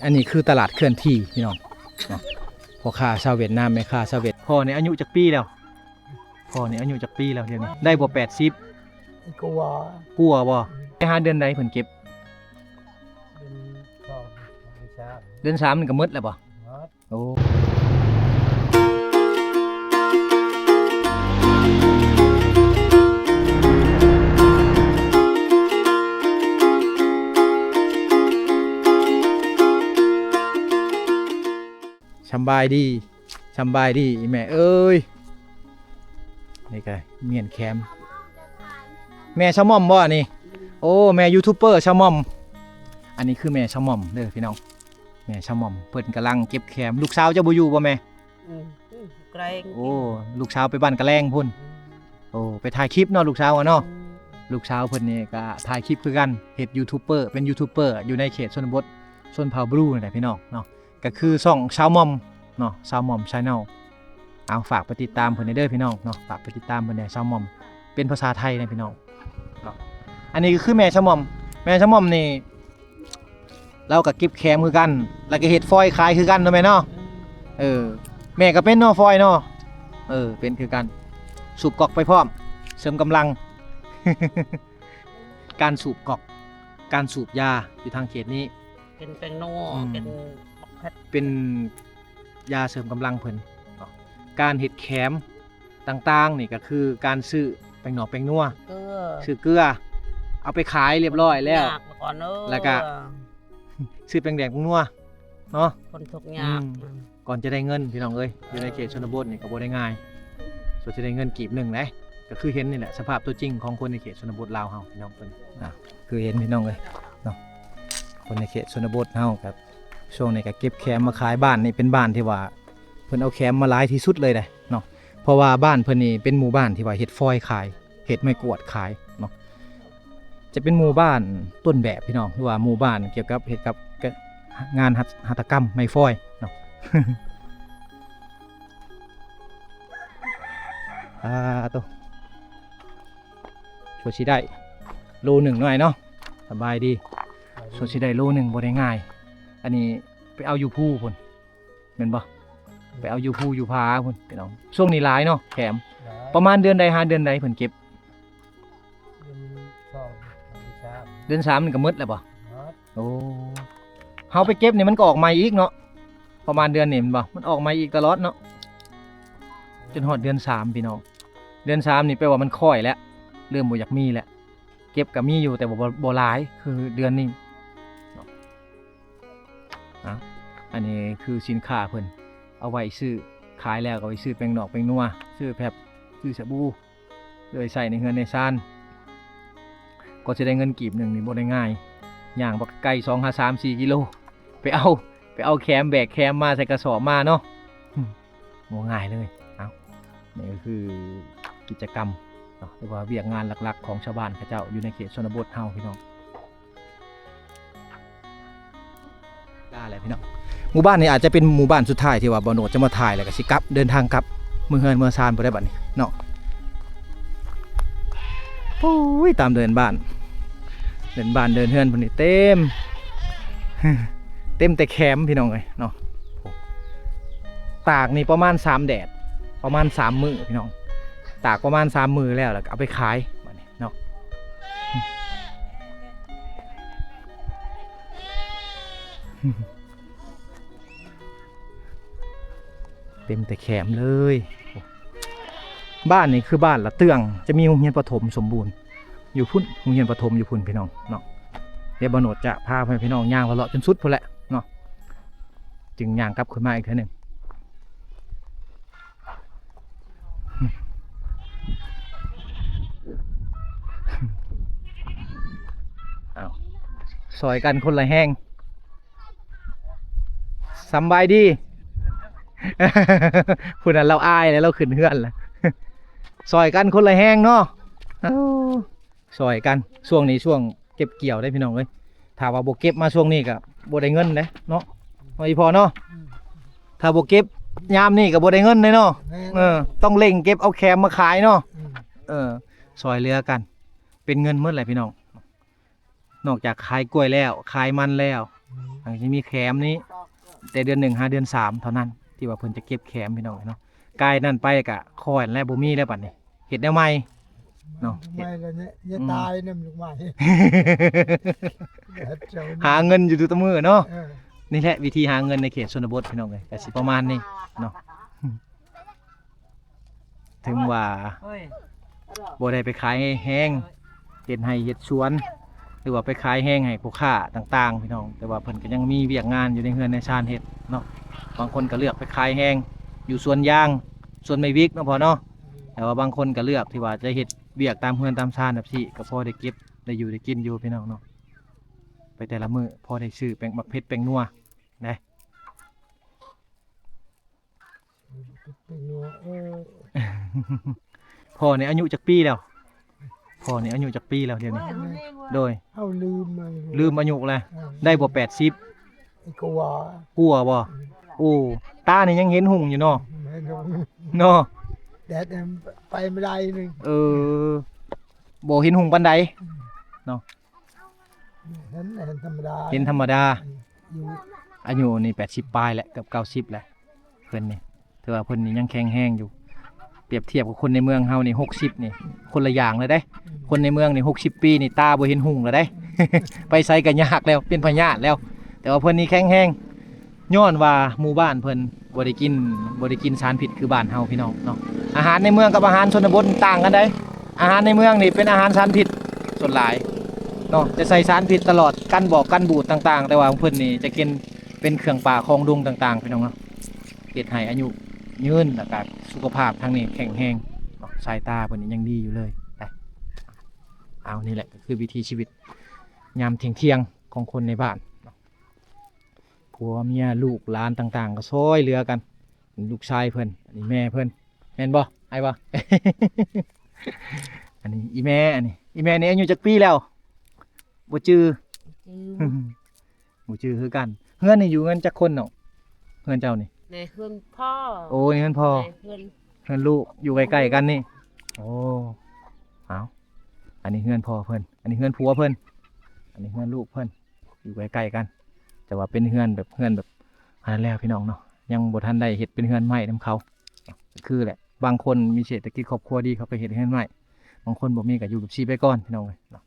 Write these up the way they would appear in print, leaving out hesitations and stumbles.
อันนี้คือตลาดเคลื่อนที่พี่น้องเนาะพ่อค้าชาวเวียดนามแม่ค้าชาวเวียดพ่อเนี่ยอายุจักปีแล้วพ่อเนี่ยอายุจักปีแล้วเดี๋ยวนี้ได้บ่80กลัวกลัวบ่ไปหาเดือนใดเพิ่นเก็บเดือน3นี่ก็หมดแล้วบ่โอ้สบายดีสบายดีแม่เอ้ยนี่ไงเมียนแคมแม่ชะม่อมบ่นี่โอ้แม่ยูทูบเบอร์ชะม่อมอันนี้คือแม่ชะม่อมเด้อพี่น้องแม่ชะม่อมเพิ่นกำลังเก็บแคมลูกสาวเจ้าบ่อยู่บ่แม่ไกลโอ้ลูกสาวไปบ้านกะแลงพุ่นโอ้ไปถ่ายคลิปเนาะลูกสาวเนาะลูกสาวเพิ่นนี่ก็ถ่ายคลิปคือกันเฮ็ดยูทูบเบอร์เป็นยูทูบเบอร์อยู่ในเขตชนบทชนเผ่าบลูนี่แหละพี่น้องเนาะก็คือช่องชาวม่อมเนาะชาวม่อมชาแนลเอาฝากไปติดตามเพิ่นเด้อพี่น้องเนาะฝากไปติดตามเพิ่นได้ชาวม่อมเป็นภาษาไทยนะพี่น้องอันนี้ก็คือแม่ชะม่อมแม่ชะม่อมนี่เราก็เก็บแคมคือกันแล้วก็เฮ็ดฟอยขายคือกันเนาะแม่เนาะแม่ก็เป็นเนาะฟอยเนาะเป็นคือกันสูบกอกไปพร้อมเสริมกำลัง การสูบกอกการสูบยาอยู่ทางเขตนี้เป็นแป้งนัวเป็นยาเสริมกำลังเพิ่นการเฮ็ดแคมต่างๆนี่ก็คือการซื้อแป้งหนอแป้งนัวซื้อเกลือเอาไปขายเรียบร้อยแล้วแล้วก็ซื้อแป้งแดงแป้งนัวเนาะคนทุกยากก่อนจะได้เงินพี่น้องเอ้ยอยู่ในเขตชนบทนี่ก็บ่ได้ง่ายส่วนจะได้เงินกีบหนึ่งนะก็คือเห็นนี่แหละสภาพตัวจริงของคนในเขตชนบทลาวเฮาพี่น้องเพิ่นคือเห็นพี่น้องเอ้ยเนาะคนในเขตชนบทเฮาครับช่วงนี้ก็เก็บแคมมาขายบ้านนี่เป็นบ้านที่ว่าเพิ่นเอาแคมมาหลายที่สุดเลยเนาะเพราะว่าบ้านเพิ่นนี่เป็นหมู่บ้านที่ว่าเฮ็ดฟอยขายเฮ็ดไม้กวาดขายเนาะจะเป็นหมู่บ้านต้นแบบพี่น้องหรือว่าหมู่บ้านเกี่ยวกับเฮ็ดกับงานหัตถกรรมไม้ฟอยเนาะ ตัวช่วยสิได้โลหนึ่งหน่อยเนาะสบายดีช่วยสิได้โลหนึ่งบ่ได้ง่ายอันนี้ไปเอาอยู่ผู้พุ่นเห็นบ่ไปเอาอยู่ผู้อยู่พาพุ่นพี่น้องช่วงนี้หลายเนาะแถมประมาณเดือนใดหาเดือนใดเพิ่นเก็บเดือน3นี่ก็หมดแล้วบ่โอ้เฮาไปเก็บนี่มันก็ออกใหม่อีกเนาะประมาณเดือนนี่มันบ่มันออกใหม่อีกตลอดเนาะจนฮอดเดือน3พี่น้องเดือน3นี่แปลว่ามันค่อยแล้วเริ่มบ่อยากมีแล้วเก็บก็มีอยู่แต่บ่หลายคือเดือนนี้อันนี้คือสินค้าเพิ่นเอาไว้ซื้อขายแล้วก็ไว้ซื้อแป้งนอกแป้งนัวซื้อแผบซื้อสบู่เลยใส่ในเฮือนในซ่านก็จะได้เงินกีบหนึ่งนี่บ่ได้ง่ายย่างบักไก่2 5 3 4กิโลไปเอาแคมแบกแคมมาใส่กระสอบมาเนาะบ่ง่ายเลยนี่ก็คือกิจกรรมหรือว่าเวียกงานหลักๆของชาวบ้านเขาเจ้าอยู่ในเขตชนบทเฮาพี่น้องได้เลยพี่น้องหมู่บ้านนี้อาจจะเป็นหมู่บ้านสุดท้ายที่ว่าบ่โนจะมาถ่ายแล้วก็สิกลับเดินทางกลับเมืองเฮือนเมืองซานบ่ได้บัดนี้เนาะโอ้ยตามเดินบ้านเดินเฮือนพุ่นนี่เต็มแต่แคมป์พี่น้องเอ้ยเนาะตากนี่ประมาณ3 แดดประมาณ3 มื้อพี่น้องตากประมาณ3 มื้อแล้วก็เอาไปขายบัดนี้เนาะเต็มแต่แคมเลยบ้านนี่คือบ้านละเตืองจะมีโรงเรียนประถมสมบูรณ์อยู่พุ่นโรงเรียนประถมอยู่พุ่นพี่น้องเนาะเดี๋ยวบ่โนดจะพาพี่น้องย่างเลาะจนสุดพุ่นแหละเนาะจึงย่างกลับขึ้นมาอีกเท่านึงซอยกันคนละแห้งสบายดีพูดนั้นเราอายแล้วเราขึ้นเฮือนแล้วซอยกันคนละแห้งเนาะซอยกันช่วงนี้ช่วงเก็บเกี่ยวได้พี่น้องเลยถ้าว่าบ่เก็บมาช่วงนี้ก็บ่ได้เงินเนาะไม่พอเนาะถ้าบ่เก็บยามนี่ก็บ่ได้เงินเลยเนาะต้องเร่งเก็บเอาแคมมาขายเนาะซอยเรือกันเป็นเงินเมื่อไหร่พี่น้องนอกจากขายกล้วยแล้วขายมันแล้ว มันจะมีแคมนี้แต่เดือน1 หาเดือน3เท่านั้นที่ว่าเพิ่นจะเก็บแคมพี่น้องเนาะกายนั่นไปกะคอยและบ่มีแล้วบัดนี้เฮ็ดแนวใหม่เนาะ ไม่แล้วเนี่ยอย่าตายนะลูกใหม่ หาเงินอยู่ทุกมื้อเนาะ เออ นี่แหละวิธีหาเงินในเขตชนบทพี่น้องเอ้ยก็สิประมาณนี้เนาะถึงว่า เฮ้ย บ่ได้ไปขายให้แห้งเฮ็ดให้เฮ็ดสวน หรือว่าไปขายแห้งให้ผู้ค้าต่างๆพี่น้องแต่ว่าเพิ่นก็ยังมีเวียกงานอยู่ในเฮือนในชานเฮ็ดเนาะบางคนก็เลือกไปขายแห้งอยู่สวนยางสวนไม้วิกเนาะพอเนาะแต่ว่าบางคนก็เลือกที่ว่าจะเฮ็ดเวียกตามเฮือนตามชานแบบนี้ก็พอได้เก็บได้อยู่ได้กินอยู่พี่น้องเนาะไปแต่ละมื้อพอได้ซื้อแป้งบักเผ็ดแป้งนัวได้ เป็นนัวพ่อเนี่ยอายุจักปีแล้วพ่อเนี่ยอายุจักปีแล้วเดี๋ยวนี้โดย เอาลืมมา ลืมอายุแล้วได้บ่80 ไอ้กลัว กลัวบ่โอ้ตานี่ยังเห็นหุ่งอยู่เนาะ ไม่ลง เนาะ แดดไปไม่ได้นึง เออบ่เห็นหุ่งปานใด เห็นธรรมดา เห็นธรรมดา อยู่ อายุนี่80ปลายแล้วเกือบ90แล้วเพิ่นนี่ถือว่าเพิ่นนี่ยังแข็งแรงอยู่เปรียบเทียบกับคนในเมืองเฮานี่60นี่คนละอย่างเลยเด้ คนในเมืองนี่60ปีนี่ตาบ่เห็นหุ่งแล้วเด้ ไปไสก็ยากแล้วเป็นพยาธิแล้ว แต่ว่าเพิ่นนี่แข็งแรงย้อนว่าหมู่บ้านเพิ่นบ่ได้กินสารพิษคือบ้านเฮาพี่น้องเนาะอาหารในเมืองกับอาหารชนบทต่างกันได้อาหารในเมืองนี่เป็นอาหารสารพิษส่วนหลายเนาะจะใส่สารพิษตลอดกันบอกกันบูดต่างๆ แต่ว่าของเพิ่นนี่จะกินเป็นเครื่องป่าของดงต่างๆพี่น้องเนาะเฮ็ดให้อายุยืนแล้วก็สุขภาพทางนี้แข็งแรงเนาะสายตาเพิ่นนี่ยังดีอยู่เลยไปเอานี่แหละก็คือวิถีชีวิตยามเที่ยงๆของคนในบ้านผัวเมียลูกหลานต่างๆก็ช่วยเหลือกันลูกชายเพิ่นอันนี้แม่เพิ่นแม่นบ่ไอ้บ่ อันนี้อีแม่อันนี้อีแม่นี่อายุจักปีแล้วบ่จื้อ บ่จื้อคือกันเฮือนนี่อยู่กันจักคนเนาะเฮือนเจ้านี่ ในเพื่อนพ่อ โอ้นี่เฮือนพ่อ ในเพื่อน เฮือนลูกอยู่ใกล้ๆกันนี่โอ้เอาอันนี้เฮือนพ่อเพิ่นอันนี้เฮือนผัวเพิ่นอันนี้เฮือนลูกเพิ่นอยู่ใกล้ๆกัน แต่ว่าเป็นเฮือนแบบอันนั้นแล้วพี่น้องเนาะยังบ่ทันได้เฮ็ดเป็นเฮือนใหม่นํเขาคือแหละบางคนมีเศรษฐกิจครอบครัวดีเขาก็เฮ็ดเฮือนใหม่บางคนบ่มีก็อยู่แบบชีไปก่อนพี่น้องเอ้ยเนาะ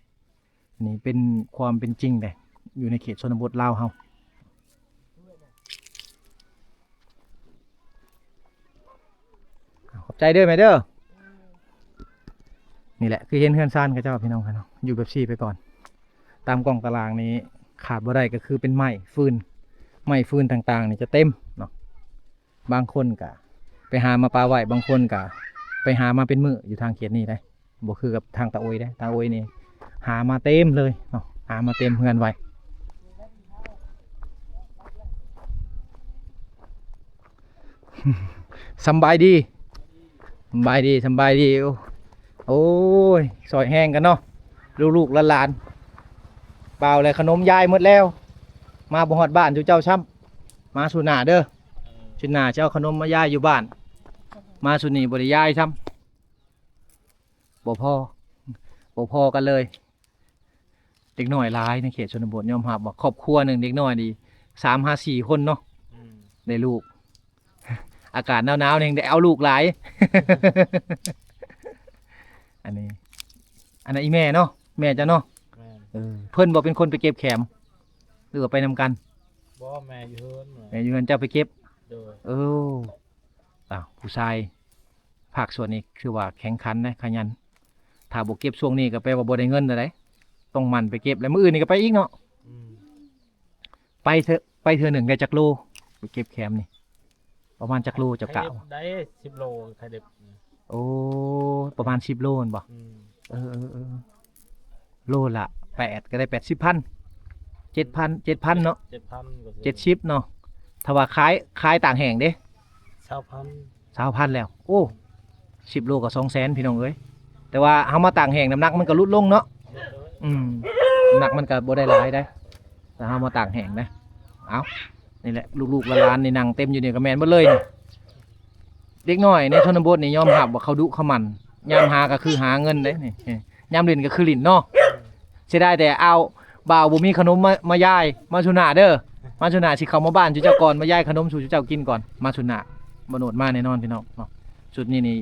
อันนี้เป็นความเป็นจริงเลยอยู่ในเขตชนบทลาวเฮาขอบใจเด้อแม่เด้อนี่แหละคือเห็นเฮือนซ่านกับเจ้าพี่น้องครับเนาะอยู่แบบชีไปก่อน ตามกล่องตารางนี้ขาดบ่ได้ก็คือเป็นไม้ฟืนต่างๆนี่จะเต็มเนาะบางคนก็ไปหามาปลาไว้บางคนก็ไปหามาเป็นมื้ออยู่ทางเขตนี้ได้บ่คือกับทางตะโอยได้ตะโอยนี่หามาเต็มเลยเนาะหามาเต็มเฮือนไว้ สำบายดีสำบายดีโอ้ยซอยแห้งกันเนาะลูกๆหลานๆเปล่าเลยขนมยายหมดแล้ว มาบ่ฮอดบ้านเจ้าช้ำมาสุหนาเด้อสุหนาเจ้าขนมมายายอยู่บ้าน มาสุนี่บ่ได้ยายช้ำบ่พอกันเลยเด็กน้อยหลายในเขตชนบทยอมรับว่าครอบครัวหนึ่งเด็กน้อยดี3-5-4 คนเนาะได้ลูก อากาศหนาวๆนี่ได้เอาลูกหลาย อันนั้นอีแม่เนาะแม่จ้ะเนาะเพิ่นบอกเป็นคนไปเก็บแขมหรือว่าไปนำกัน บ่แม่อยู่เฮือน แม่อยู่เงินเจ้าไปเก็บ โดย ผู้ชายภาคส่วนนี้คือว่าแข็งขันนะขยันถ้าบ่เก็บช่วงนี้ก็แปลว่าบ่ได้เงินอะไรต้องหมันไปเก็บแล้วมื้ออื่นนี่ก็ไปอีกเนาะไปเถอะหนึ่งได้จักโลไปเก็บแขมนี่ประมาณจักโลจักกะ ได้10โลไข่เด็บ โอ้ประมาณ10 โลนบ่โลละ8ก็ได้80,000 7,000เนาะ 7,000 70เนาะถ้าว่าขายต่างแห่งเด้ 20,000 20,000แล้วโอ้10 โลก็200,000พี่น้องเอ้ยแต่ว่าเฮามาต่างแห่งน้ำหนักมันก็ลดลงเนาะน้ำหนักมันก็บ่ได้หลายได้แต่เฮามาต่างแห่งนะเอานี่แหละลูกๆหลานๆนี่นั่งเต็มอยู่นี่ก็แม่นหมดเลยนี่เด็กน้อยในชนบทนี่ยอมรับว่าเขาดุเขามันยามหาก็คือหาเงินเด้นี่ยามเล่นก็คือลิ้นเนาะเสียดายแต่เอาบ่าวบ่มีขนมมายายมาชุนาเด้อ มาสุนาสิเข้ามาบ้านจุเจ้าก่อนมาย่ายขนมสู่จุเจ้ากินก่อนมาสุนาบ่โนดมาแน่นอนพี่น้องเนาะสุดนี้นี่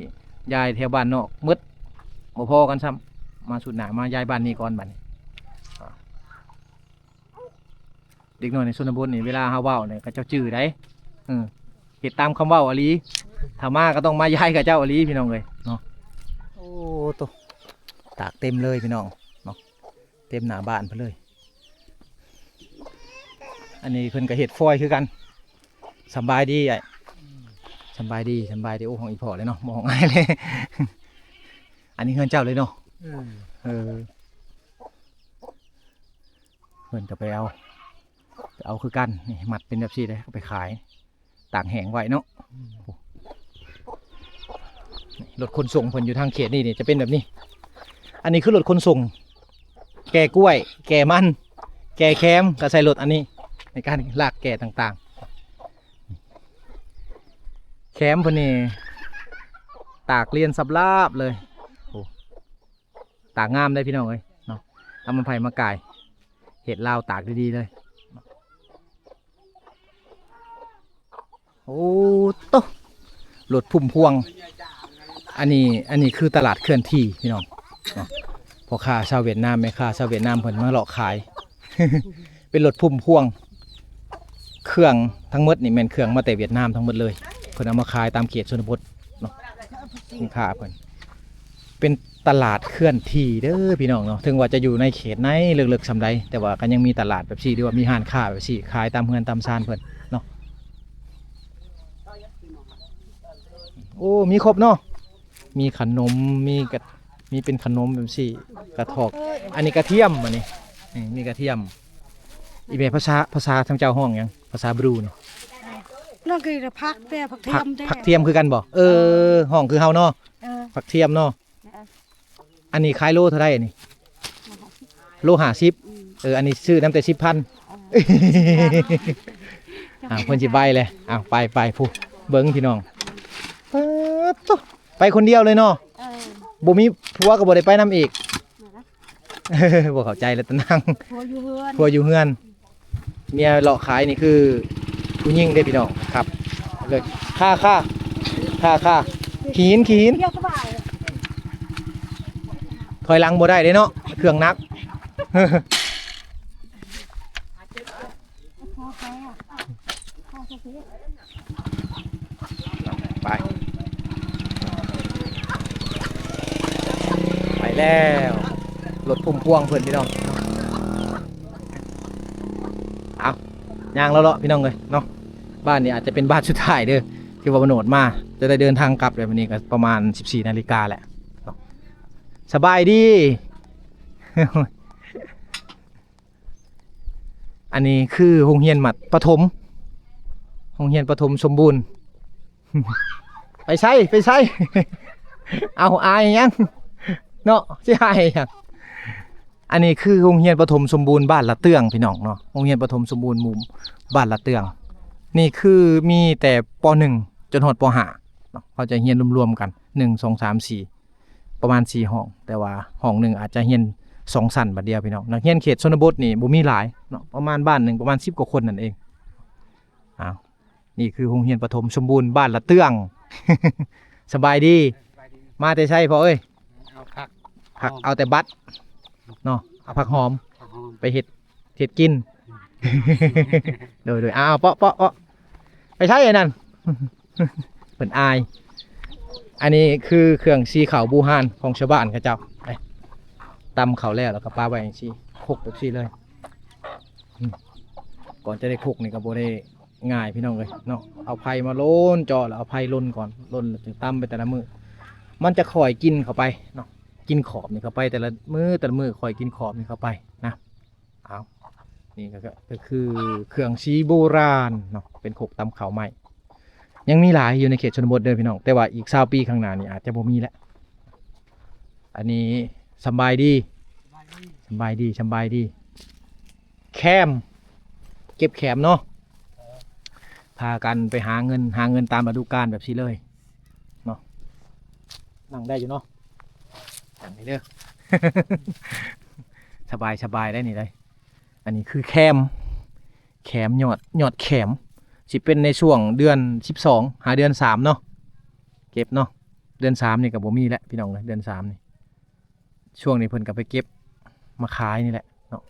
ยายแถวบ้านนอกมืดบ่พอกันซ้ำมาสุนามายายบ้านนี้ก่อนบัดนี้เด็กน้อยในชนบทนี่เวลาเฮาเว้าเนี่ยเขาเจ้าจื้อได้เฮ็ดตามคำเว้าอลีถ้ามาก็ต้องมายายกับเจ้าอลีพี่น้องเอ้ยเนาะโอ้โตตากเต็มเลยพี่น้องเนาะเต็มหน้าบ้านเพิ่นเลยอันนี้เพิ่นก็เฮ็ดฟอยคือกันสบายดีไอ้สบายดีโอ้ของอีพ่อเลยเนาะมองง่ายเลย อันนี้เฮือนเจ้าเลยเนาะเพิ่นจะไปเอาคือกันนี่มัดเป็นแบบซี่เลยเอาไปขายตากแห้งไว้เนาะรถขนส่งเพิ่นอยู่ทางเขตนี่จะเป็นแบบนี้อันนี้คือรถขนส่งแก่กล้วยแก่มันแก่แคมก็ใส่รถอันนี้ในการลากแก่ต่างๆแคมเพิ่นนี่ตากเรียนสับลาบเลยตากงามได้พี่น้องเอ้ยเนาะเอามันไผ่มาก่ายเห็ดลาวตากดีๆเลยโอ้โตรถพุ่มพวงอันนี้คือตลาดเคลื่อนที่พี่น้องพอค้าชาวเวียดนามแม่ค้าชาวเวียดนามเพิ่นมาหลอกขาย เป็นรถพุ่มพวงเครื่องทั้งหมดนี่แม่นเครื่องมาแต่เวียดนามทั้งหมดเลยเพิ่นเอามาขายตามเขตชนบทเนาะสินค้าเพิ่นเป็นตลาดเคลื่อนที่เด้อพี่น้องเนาะถึงว่าจะอยู่ในเขตไหนเลึกๆสำใดแต่ว่าก็ยังมีตลาดแบบซี่ด้วยว่ามีห้านค้าแบบซี่ขายตามเฮือนตามซานเพิ่นเนาะโอ้มีครบเนาะมีขนมมีเป็นขนมแบบซี่กระทอกอันนี้กระเทียมอันนี้มีกระเทียมอีเมภาษาทางเจ้าห้องยังภาษาบรูนี่ นั่นคือผักแต่ผักเทียมแต่ ผักเทียมคือกันบ่ห้องคือเฮาเนาะผักเทียมเนาะอันนี้ขายโลเท่าไหร่อันนี้โล50อันนี้ซื้อน้ำแต่10,000เพิ่นสิใบเลยไปผู้เบิ่งพี่น้องไปคนเดียวเลยเนาะบ่มีผัวก็บ่ได้ไปนำอีกบ่เข้าใจแล้วตะนัง ผัวอยู่เฮือน ผัวอยู่เฮือนเมียเลาะขายนี่คือผู้หญิงได้พี่น้องครับเลยค่าขีน เที่ยวสบาย ถอยหลังบ่ได้เลยเนาะเครื่องนัก พอใครอ่ะพอจะซื้อ ไปแล้วรถพุ่มพวงเพิ่นพี่น้องเอาย่างแล้วเลาะพี่น้องเลยเนาะบ้านนี้อาจจะเป็นบ้านสุดท้ายเด้อที่ว่าบโนดมาจะได้เดินทางกลับเลยวันนี้ก็ประมาณ 14 นาฬิกาแหละสบายดี อันนี้คือโรงเรียนมัธยมประถมโรงเรียนประถมสมบูรณ์ ไปใช่ เอาอายยังเนาะสิอายยังอันนี้คือโรงเรียนประถมสมบูรณ์บ้านละเตืองพี่น้องเนาะโรงเรียนประถมสมบูรณ์หมู่บ้านละเตืองนี่คือมีแต่ป .1 จนฮอดป .5 เนาะเขาจะเรียนรวมๆกัน1 2 3 4ประมาณ4ห้องแต่ว่าห้องหนึ่งอาจจะเรียน2ชั้นบัดเดียวพี่น้องนักเรียนเขตชนบทนี่บ่มีหลายเนาะประมาณบ้านหนึ่งประมาณ10กว่าคนนั่นเองนี่คือโรงเรียนประถมสมบูรณ์บ้านละเตือง สบายดีมาแต่ใช่พอเอ้ย เอาผัก เอาแต่บัตรเนาะเอาผักหอมไปเห็ดกิน โดยเปาะไปใช่ไอ้นั่น เปิ่นอายอันนี้คือเครื่องซีข้าวบูฮานของชาวบ้านเขาเจ้าไปตำข้าวแล้วก็ปาไว้อย่างซี่คลุกแบบซี่เลยก่อนจะได้คลุกนี่ก็บ่ได้ง่ายพี่น้องเลยเนาะเอาไผ่มาโล้นจอแล้วเอาไผ่ล้นก่อนล้นแล้วถึงตำไปแต่ละมือมันจะคอยกินเข้าไปเนาะกินขอบนี่เข้าไปแต่ละมือคอยกินขอบนี่เข้าไปนะเอานี่ก็คือเครื่องซีโบราณเนาะเป็นขกตำข้าวใหม่ยังมีหลายอยู่ในเขตชนบทเด้อพี่น้องแต่ว่าอีก20 ปีข้างหน้านี่อาจจะบ่มีแล้วอันนี้สบายดีแคมเก็บแคมเนาะพากันไปหาเงินตามฤดูกาลแบบนี้เลยเนาะนั่งได้อยู่เนาะอย่างนี้เด้อ สบายได้นี่เลยอันนี้คือแค แขมยอดแขมสิเป็นในช่วงเดือน12หาเดือน3เนาะเก็บเนาะเดือน3นี่ก็บ่มีแล้วพี่น้องเอ้ยเดือน3นี่ช่วงนี้เพิ่นก็ไปเก็บมาขายนี่แหละเนาะ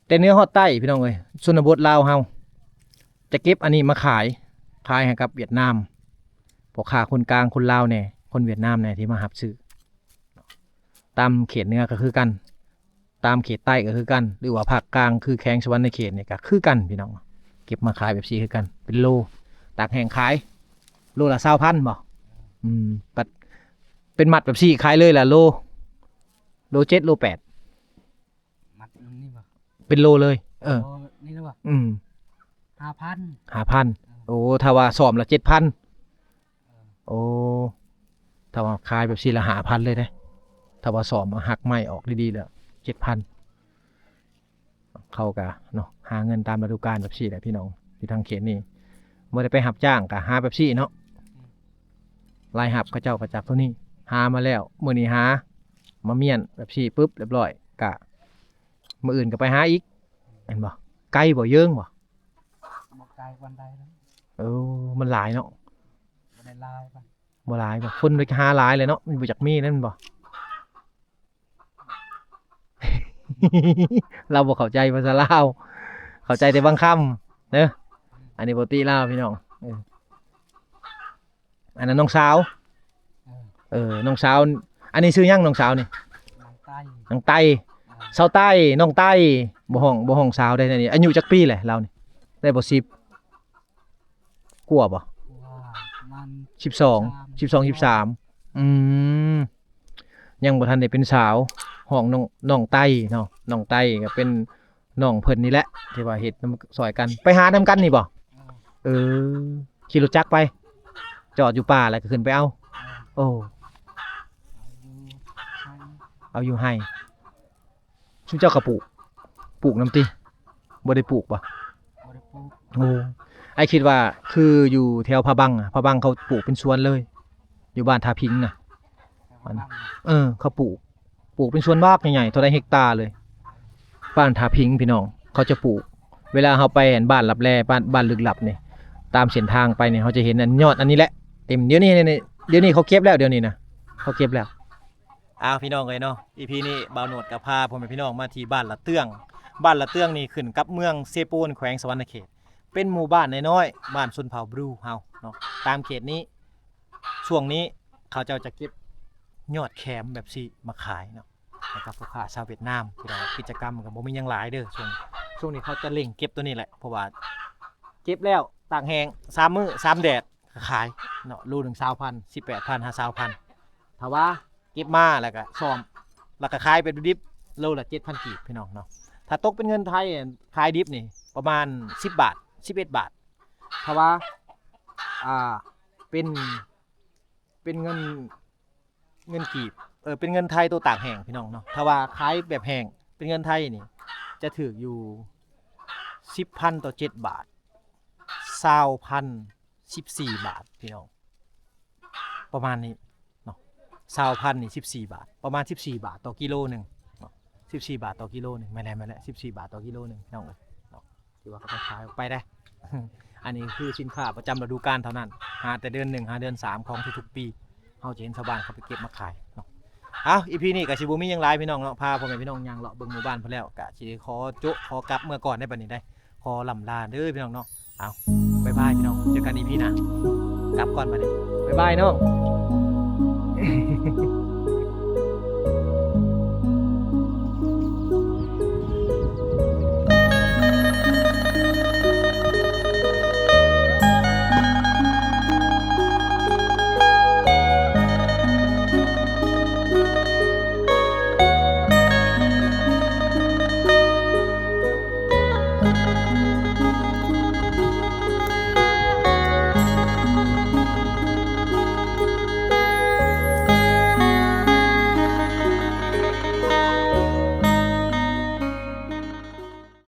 แต่เนื้อฮอดใต้พี่น้องเอ้ยชนบทลาวเฮาจะเก็บอันนี้มาขายให้กับเวียดนามพ่อค้าคนกลางคนลาวแน่คนเวียดนามแน่ที่มารับซื้อตามเขตเหนือก็คือกันตามเขตใต้ก็คือกันหรือว่าภาคกลางคือแข้งสวรรค์ในเขตนี่ก็คือกันพี่น้องเก็บมาขายแบบซี่คือกันเป็นโลตากแห้งขายโลละ20,000บ่ปัดเป็นมัดแบบซี่ขายเลยล่ะโล7โล8มัดนี่บ่ เป็นโลเลยนี่นะบ่อืม 5,000 โอ้ถ้าว่าซ้อมละ 7,000โอ้ถ้าว่าขายแบบซี่ละ 5,000 เลยเด้ถ้าว่าซ้อมมาหักไม้ออกดีๆแล้ว 7,000เข้าก็เนาะหาเงินตามฤดูกาลแบบซี่แหละพี่น้องอยู่ทางเขตนี้บ่ได้ไปรับจ้างก็หาแบบซี่เนาะรายหับเขาเจ้าก็จับเท่านี้หามาแล้วมื้อนี้หามาเมียนแบบซี่ปึ๊บเรียบร้อยกะมื้ออื่นก็ไปหาอีกเห็นบ่ไกลบ่เยิงบ่ บ่ไกลวันใดแล้ว มันหลายเนาะ บ่ได้ลายปะ บ่หลายบ่คนไปหาหลายเลยเนาะมันบ่จักมีนั่นบ่ เราบ่เข้าใจภาษาลาวเข้าใจแต่บางคำเด้ออันนี้บ่ติลาวพี่น้องอันนั้นน้องสาวน้องสาวอันนี้ชื่อหยังน้องสาวนี่ นางใต้ น้องไต้สาวใต้น้องใต้บ่ห้องสาวได้นี่อายุจักปีแหละเรานี่ได้บ่10กว่าบ่ ว่ามัน 12 13ยังบ่ทันได้เป็นสาวห้องน้องไต้เนาะน้องไต้ก็เป็นน้องเพิ่นนี่แหละที่ว่าเฮ็ดนำซอยกันไปหานำกันนี่บ่ขี่รถจักรไปจอดอยู่ป่าแล้วก็ขึ้นไปเอาโอ้เอาอยู่ให้ชุเจ้ากระปลูกน้ำติบ่ได้ปลูกป่ะ บ่ได้ปลูก โอ้ไอ้คิดว่าคืออยู่แถวพะบังพะบังเขาปลูกเป็นสวนเลยอยู่บ้านทาพิงน่ะเขาปลูกเป็นสวนบากใหญ่ๆเท่าไรเฮกตาร์เลยบ้านทาพิงพี่น้องเขาจะปลูกเวลาเขาไปเห็นบ้านลับแลบ้านลึกลับนี่ตามเส้นทางไปเนี่ยเขาจะเห็นอันยอดอันนี้แหละเต็มเดี๋ยวนี้เขาเก็บแล้วเดี๋ยวนี้นะเขาเก็บแล้วพี่น้องเลยเนาะ EP นี้บ่าวโหนดกับพาพ่อแม่พี่น้องมาที่บ้านละเตื้องนี่ขึ้นกับเมืองเซปูนแขวงสวรรณเขตเป็นหมู่บ้านน้อยๆบ้านชนเผ่าบรูเฮาเนาะตามเขตนี้ช่วงนี้เขาเจ้าจะเก็บยอดแขมแบบซี่มาขายเนาะให้กับลูกค้าชาวเวียดนามที่เรากิจกรรมก็บ่มีหยังหลายเด้อช่วงนี้เขาจะเร่งเก็บตัวนี้แหละเพราะว่าเก็บแล้วตากแห้ง3มื้อ3แดดขายเนาะรูนึง 20,000 18,000 20,000ถ้าว่าเก็บมาแล้วก็ซ่อมแล้วก็ขายเป็นดิบโลละ 7,000 กีบพี่น้องเนาะถ้าตกเป็นเงินไทยขายดิบนี่ประมาณ10 บาท11 บาทถ้าว่าเป็นเงินกีบเป็นเงินไทยตัวตากแห้งพี่น้องเนาะถ้าว่าขายแบบแห้งเป็นเงินไทยนี่จะถูกอยู่ 10,000 ต่อ 7 บาท 20,000 14 บาทพี่น้องประมาณนี้เนาะ 20,000 นี่14 บาทประมาณ14 บาทต่อกิโลนึงเนาะ14 บาทต่อกิโลนึงไม่แล้ว14 บาทต่อกิโลนึงพี่น้องเนาะที่ว่าเขาขายออกไปได้ อันนี้คือสินค้าประจำฤดูกาลเท่านั้นหาแต่เดือน1หาเดือน3ของทุกๆปีเฮาจะเห็นชาวบ้านเขาไปเก็บมาขายเนาะEP นี้ก็สิบ่มีหยังหลายพี่น้องเนาะพาพ่อแม่พี่น้องย่างเลาะเบิ่งหมู่บ้านเพิ่นแล้วก็สิขอกลับเมื่อก่อนได้บัดนี้ได้ขอลำลาเด้อพี่น้องเนาะบ๊ายบายพี่น้องเจอกัน EP หน้ากลับก่อนบัดนี้บ๊ายบายน้อง